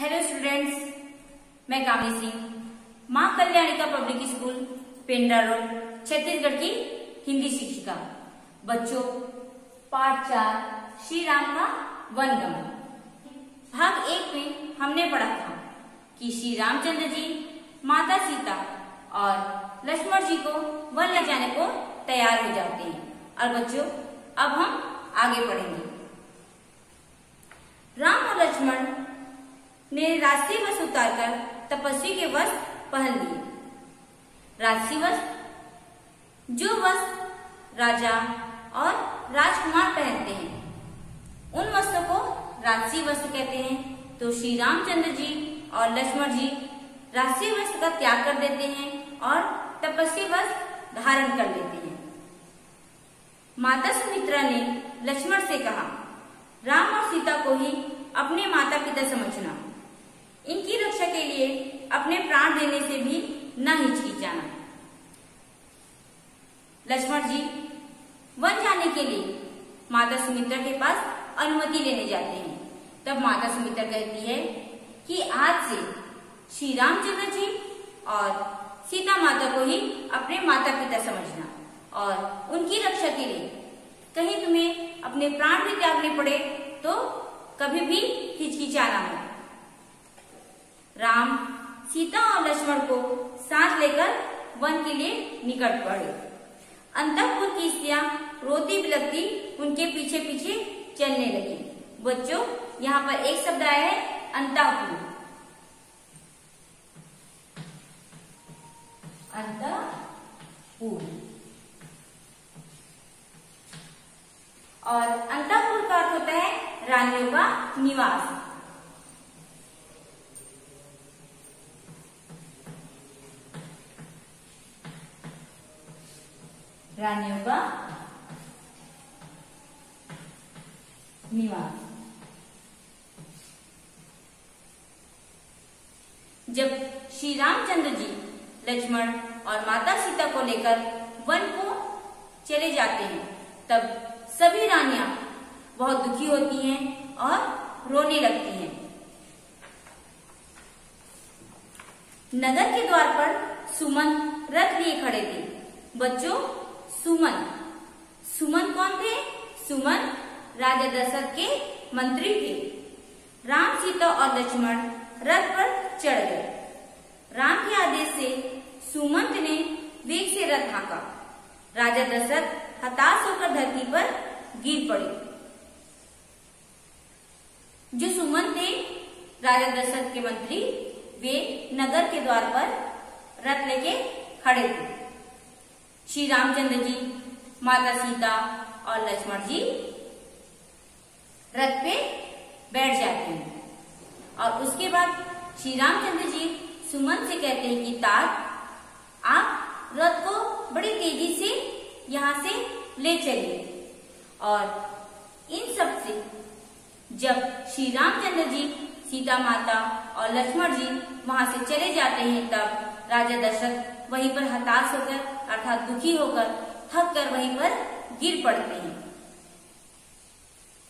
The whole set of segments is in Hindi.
हेलो स्टूडेंट्स, मैं Kamni Singh Maa Kalyanika public school Pendra road Chhattisgarh की हिंदी शिक्षिका। बच्चों, पाठ 4 श्री राम का वनगमन भाग 1 में हमने पढ़ा था कि श्री रामचंद्र जी माता सीता और लक्ष्मण जी को वन ले जाने को तैयार हो जाते हैं। और बच्चों, अब हम आगे पढ़ेंगे। राम और लक्ष्मण ने राजसी वस्त्र उतारकर तपस्वी के वस्त्र पहन लिए। राजसी वस्त्र जो वस्त्र राजा और राजकुमार पहनते हैं, उन वस्त्रों को राजसी वस्त्र कहते हैं। तो श्री रामचंद्र जी और लक्ष्मण जी राजसी वस्त्र का त्याग कर देते हैं और तपस्वी वस्त्र धारण कर लेते हैं। माता सुमित्रा ने लक्ष्मण से कहा, राम और सीता को ही अपने माता पिता समझना, इनकी रक्षा के लिए अपने प्राण देने से भी न हिचकिचाना। लक्ष्मण जी वन जाने के लिए माता सुमित्रा के पास अनुमति लेने जाते हैं। तब माता सुमित्रा कहती है कि आज से श्री रामचंद्र जी और सीता माता को ही अपने माता पिता समझना और उनकी रक्षा के लिए कहीं तुम्हें अपने प्राण भी त्यागने पड़े तो कभी भी हिचकिचाना हो। राम, सीता और लक्ष्मण को साथ लेकर वन के लिए निकट पड़े। अंतःपुर की स्त्रियां रोती बिलखती उनके पीछे पीछे चलने लगी। बच्चों, यहाँ पर एक शब्द आया है अंतःपुर। अंतःपुर और अंतःपुर का अर्थ होता है रानियों का निवास। रानियों का निवास। जब श्री रामचंद्र जी लक्ष्मण और माता सीता को लेकर वन को चले जाते हैं, तब सभी रानियां बहुत दुखी होती हैं और रोने लगती हैं। नगर के द्वार पर सुमन रथ लिए खड़े थे। बच्चों, सुमन कौन थे? सुमन राजा दशरथ के मंत्री थे। राम, सीता और लक्ष्मण रथ पर चढ़ गए। राम के आदेश से सुमंत ने वेग से रथ हाँका। राजा दशरथ हताश होकर धरती पर गिर पड़े। जो सुमंत थे राजा दशरथ के मंत्री, वे नगर के द्वार पर रथ लेके खड़े थे। श्री रामचंद्र जी, माता सीता और लक्ष्मण जी रथ पे बैठ जाते हैं और उसके बाद श्री रामचंद्र जी सुमन से कहते हैं कि तात, आप रथ को बड़ी तेजी से यहाँ से ले चलिए। और इन सब से जब श्री रामचंद्र जी, सीता माता और लक्ष्मण जी वहां से चले जाते हैं, तब राजा दशरथ वहीं पर हताश होकर अर्थात दुखी होकर थक कर वहीं पर गिर पड़ते हैं।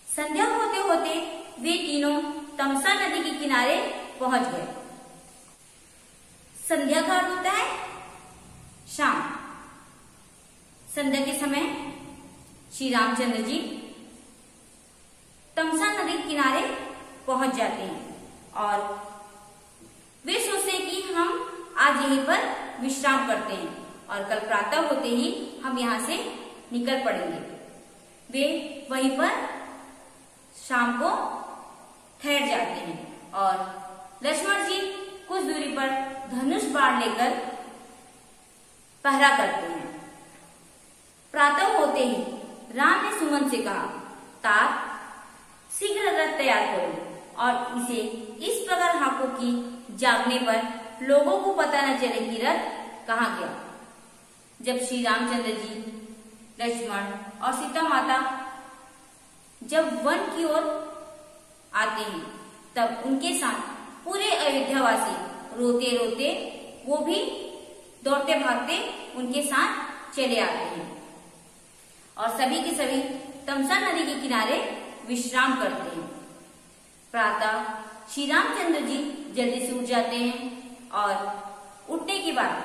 संध्या होते होते वे तीनों तमसा नदी के किनारे पहुंच गए। संध्या का अर्थ होता है शाम। संध्या के समय श्री रामचंद्र जी तमसा नदी के किनारे पहुंच जाते हैं और वे सोचते हैं कि हम आज यहीं पर विश्राम करते हैं और कल प्रातः होते ही हम यहाँ से निकल पड़ेंगे। वे वहीं पर शाम को ठहर जाते हैं और लक्ष्मण जी कुछ दूरी पर धनुष बाण लेकर पहरा करते हैं। प्रातः होते ही राम ने सुमन से कहा, तात, शीघ्र रथ तैयार करो और इसे इस प्रकार हाँको कि जागने पर लोगों को पता न चले कि रथ कहाँ गया। जब श्री रामचंद्र जी, लक्ष्मण और सीता माता जब वन की ओर आते हैं, तब उनके साथ पूरे अयोध्यावासी रोते रोते वो भी दौड़ते भागते उनके साथ चले आते हैं और सभी के सभी तमसा नदी के किनारे विश्राम करते हैं। प्रातः श्री रामचंद्र जी जल्दी से उठ जाते हैं और उठने के बाद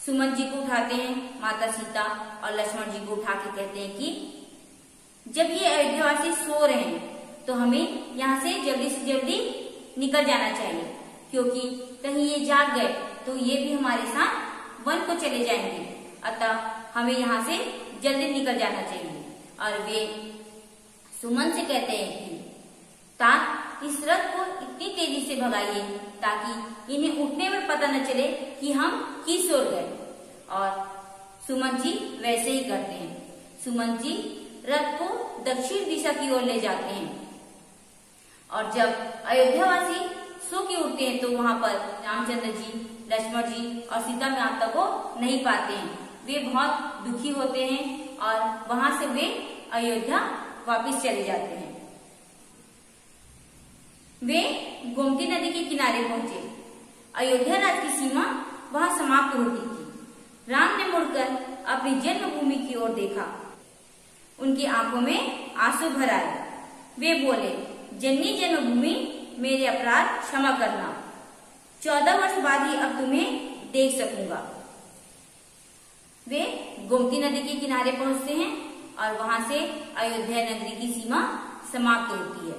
सुमन जी को उठाते हैं माता सीता और लक्ष्मण जी को उठा के कहते हैं कि जब ये अयोध्यावासी सो रहे हैं तो हमें यहाँ से जल्दी निकल जाना चाहिए, क्योंकि कहीं ये जाग गए तो ये भी हमारे साथ वन को चले जाएंगे, अतः हमें यहाँ से जल्दी निकल जाना चाहिए। और वे सुमन से कहते हैं कि तात इस रथ को इतनी तेजी से भगाइए ताकि इन्हें उठने में पता न चले कि हम किस ओर गए। और सुमन जी वैसे ही करते हैं। सुमन जी रथ को दक्षिण दिशा की ओर ले जाते हैं और जब अयोध्यावासी सो के उठते हैं तो वहां पर रामचंद्र जी, लक्ष्मण जी और सीता माता को नहीं पाते हैं। वे बहुत दुखी होते हैं और वहां से वे अयोध्या वापस चले जाते हैं। वे गोमती नदी के किनारे पहुंचे। अयोध्या राज्य की सीमा वहां समाप्त होती थी। राम ने मुड़कर अपनी जन्मभूमि की ओर देखा। उनकी आंखों में आंसू भर आए। वे बोले, जननी जन्मभूमि, मेरे अपराध क्षमा करना। 14 वर्ष बाद ही अब तुम्हें देख सकूंगा। वे गोमती नदी के किनारे पहुंचते हैं और वहां से अयोध्या नगरी की सीमा समाप्त होती है।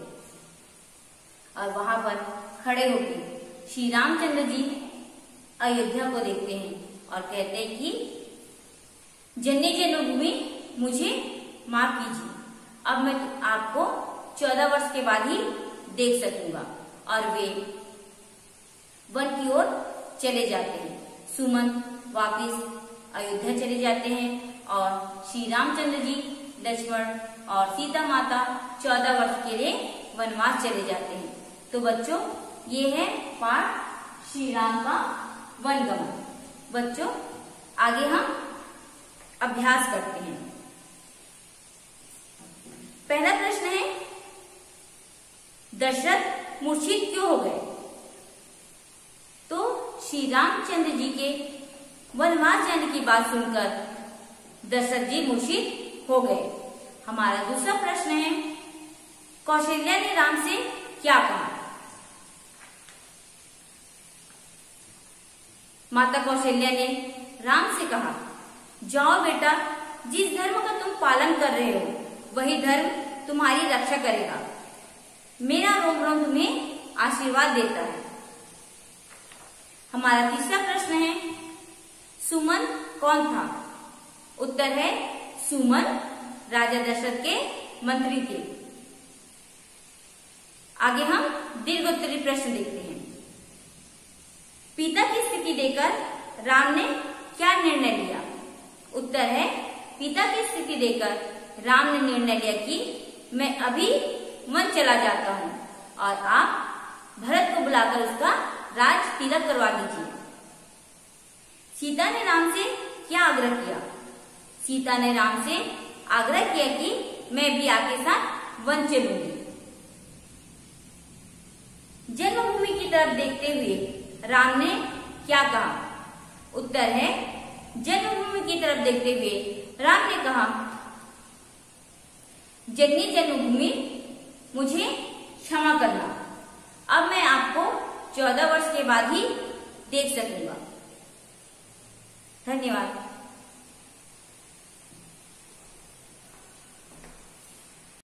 और वहां पर खड़े होकर श्री रामचंद्र जी अयोध्या को देखते हैं और कहते हैं कि जननी जन्मभूमि, मुझे माफ कीजिए, अब मैं आपको 14 वर्ष के बाद ही देख सकूंगा। और वे वन की ओर चले जाते हैं। सुमन वापिस अयोध्या चले जाते हैं और श्री रामचंद्र जी, लक्ष्मण और सीता माता 14 वर्ष के लिए वनवास चले जाते हैं। तो बच्चों, ये है पाठ श्री राम का वनगमन। बच्चों, आगे हम अभ्यास करते हैं। पहला प्रश्न है, दशरथ मूर्छित क्यों हो गए? तो श्री रामचंद्र जी के वनवास जाने की बात सुनकर दशरथ जी मूर्छित हो गए। हमारा दूसरा प्रश्न है, कौशल्या ने राम से क्या कहा? माता कौशल्या ने राम से कहा, जाओ बेटा, जिस धर्म का तुम पालन कर रहे हो वही धर्म तुम्हारी रक्षा करेगा। मेरा रोम रोम तुम्हें आशीर्वाद देता है। हमारा तीसरा प्रश्न है, सुमन कौन था? उत्तर है, सुमन राजा दशरथ के मंत्री थे। आगे हम दीर्घोत्तरी प्रश्न देखते हैं। पिता की स्थिति देकर राम ने क्या निर्णय लिया? उत्तर है, पिता की स्थिति देकर राम ने निर्णय लिया कि मैं अभी वन चला जाता हूं और आप भरत को बुलाकर उसका राज तिलक करवा दीजिए। सीता ने राम से क्या आग्रह किया? सीता ने राम से आग्रह किया कि मैं भी आपके साथ वन चलूंगी। जन्मभूमि की तरफ देखते हुए राम ने क्या कहा? उत्तर है, जन्मभूमि की तरफ देखते हुए राम ने कहा, जननी जन्मभूमि, मुझे क्षमा करना। अब मैं आपको 14 वर्ष के बाद ही देख सकूंगा। धन्यवाद।